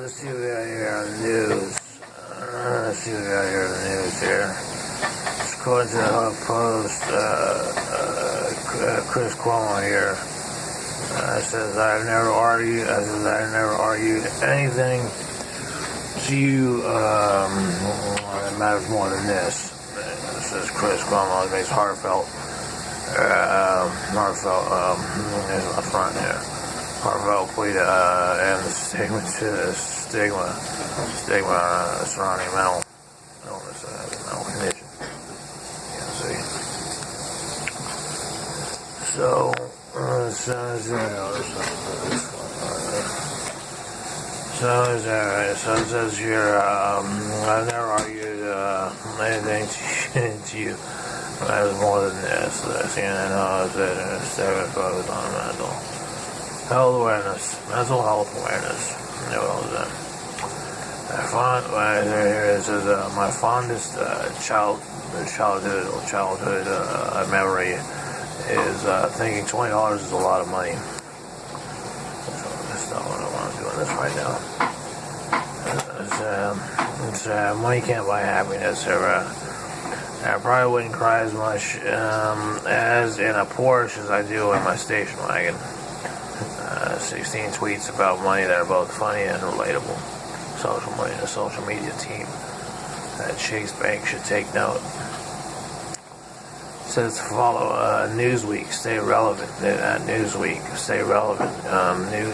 let's see what we got here on the news. Let's see what we got here on the news here. According to the HuffPost, Chris Cuomo here says, I've never argued anything to you that matters more than this. This is Chris Cuomo. It makes heartfelt, here's my front here. Heartfelt plea to end the stigma surrounding mental illness, mental condition. See. So it says, here, I've never argued anything to you. But I was more than this. CNN said instead of focus on mental health awareness. It says, my fondest childhood memory is thinking $20 is a lot of money. So that's not what I want to do in this right now. Money can't buy happiness. I probably wouldn't cry as much as in a Porsche as I do in my station wagon. 16 tweets about money that are both funny and relatable. The social media team at Chase Bank should take note. It says to follow Newsweek, stay relevant. News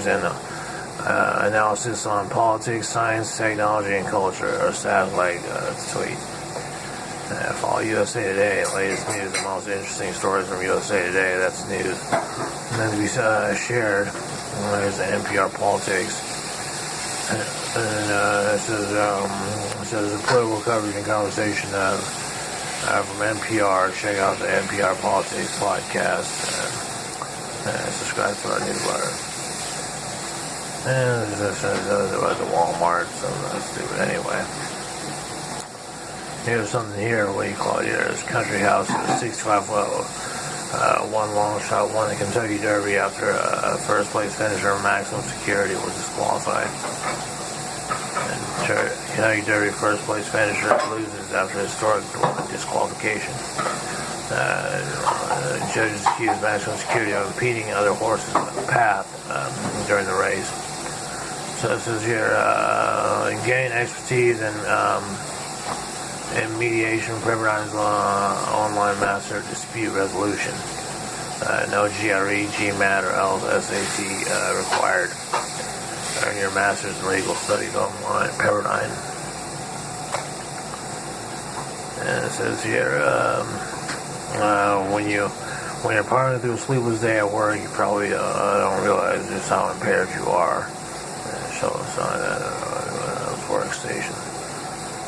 and analysis on politics, science, technology, and culture, or satellite tweet. Follow USA Today, latest news, the most interesting stories from USA Today. That's news. And then to be shared, there's the NPR politics. And it says the political coverage and conversation from NPR. Check out the NPR Politics podcast and subscribe to our newsletter. And it says about the Walmart, so that's stupid anyway. Here's something here, what do you call it here? It's Country House, 65 one long shot won the Kentucky Derby after first place finisher Maximum Security was disqualified. And Kentucky Derby first place finisher loses after historic disqualification. Judges accused Maximum Security of impeding other horses on the path during the race. So it says here, gain expertise and mediation, Pepperdine's online master dispute resolution. No GRE, GMAT, or else SAT required. Earn your master's in legal studies online, Pepperdine. And it says here, when you're parting through a sleepless day at work, you probably don't realize just how impaired you are. Show us on those workstations.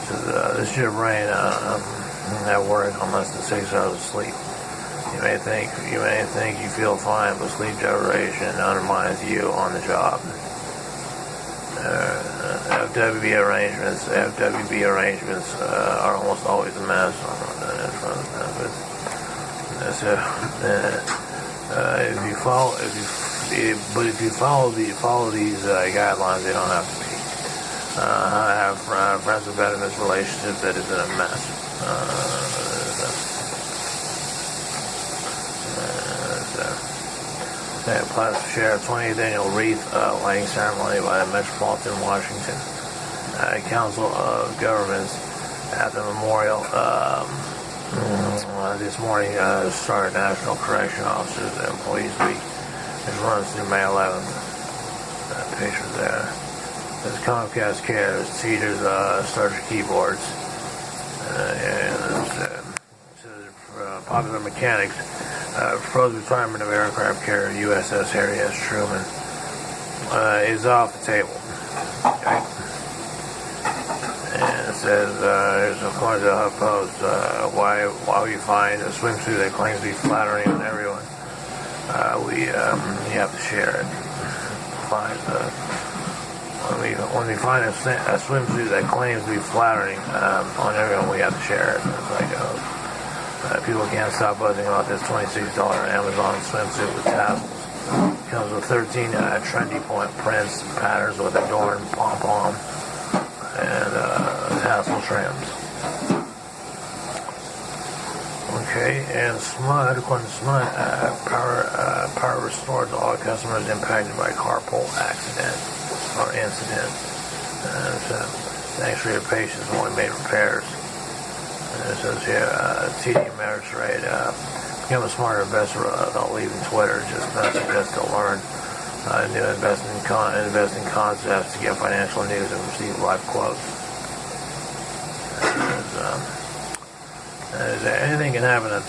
This is your brain at work on less than 6 hours of sleep. You may think you feel fine, but sleep deprivation undermines you on the job. FWB arrangements are almost always a mess. If you follow these guidelines, they don't have to be. Have friends with benefits relationship that isn't a mess. Plaster Sheriff 20th annual wreath lighting ceremony by the Metropolitan Washington Council of Governments at the memorial this morning started National Correction Officers and Employees Week, which runs through May 11th. Pictures there. There's Comcast Cares, Cedars, Starter Keyboards, Popular Mechanics, proposed retirement of aircraft carrier USS Harry S. Truman is off the table. Okay. And it says, according to the HuffPost, why we find a swimsuit that claims to be flattering on everyone, we have to share it. When we find a swimsuit that claims to be flattering on everyone, we have to share it. It's like, people can't stop buzzing about this $26 Amazon swimsuit with tassels. It comes with 13 trendy point prints, patterns with adorned pom-pom. trims. Okay, and SMUD, according to SMUD, power restored to all customers impacted by carpool accident or incident. So, thanks for your patience when we made repairs. And it says here, TD Ameritrade, become a smarter investor without leaving Twitter. Just messages to learn new investing concepts, to get financial news, and receive live quotes. Anything can happen at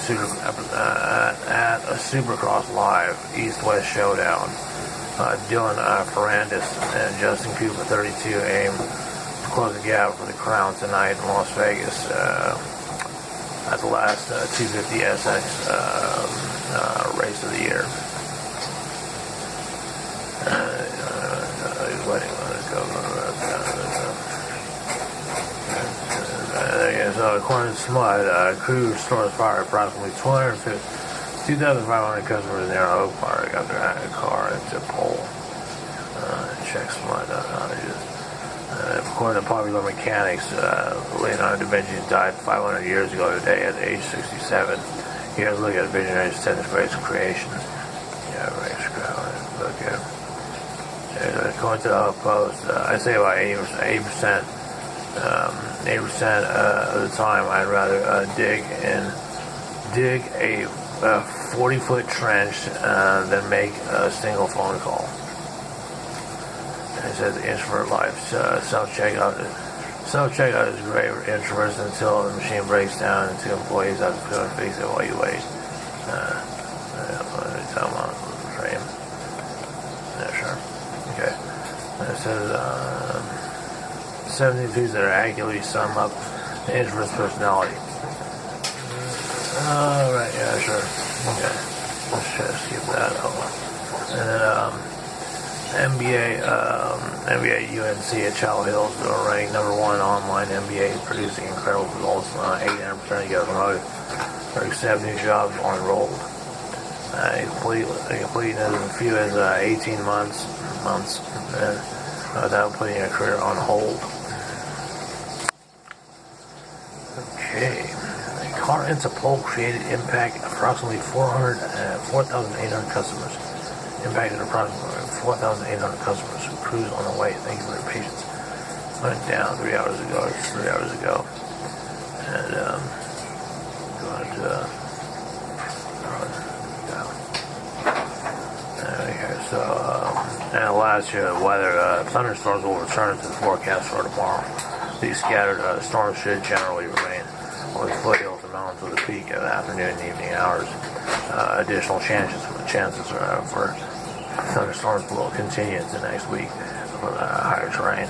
a Supercross Live East-West Showdown. Dylan Ferrandis and Justin Cooper, 32, aim to close the gap for the crown tonight in Las Vegas at the last 250 SX race of the year. He's waiting on it to go. So according to SMUD, crew stores fired approximately 2,500 customers in their Oak Park after a car into a pole. Check SMUD outages. According to Popular Mechanics, Leonardo da Vinci died 500 years ago today at age 67. Here's a look at Visionary's tennis-based creations. Yeah, right, okay. According to the Post, I say about 80%. 80% of the time, I'd rather dig a 40-foot trench than make a single phone call. And it says introvert life. Self-checkout is great for introverts until the machine breaks down and two employees have to fix it while you wait. Frame. Yeah, sure. Okay. And it says 72s that are accurately sum up the introvert's personality. Alright, yeah, sure. Okay. Let's just skip that over. And then NBA UNC at Chapel Hill is ranked number 1 online NBA, producing incredible results. 800% to get promoted. 37 new jobs are enrolled. Complete as few as 18 months without putting a career on hold. Okay. A car into pole created impact approximately 4,800 customers. Impacted approximately 4,800 customers who cruised on the way. Thank you for your patience. Went down 3 hours ago. And going to okay, so and last year the weather thunderstorms will return to the forecast for tomorrow. These scattered storms should generally remain on the foothills and mountains with a peak of afternoon and evening hours. Additional chances for thunderstorms will continue into next week for the higher terrain.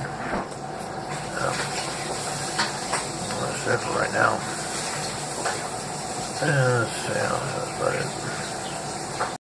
That's it for right now. That's about it.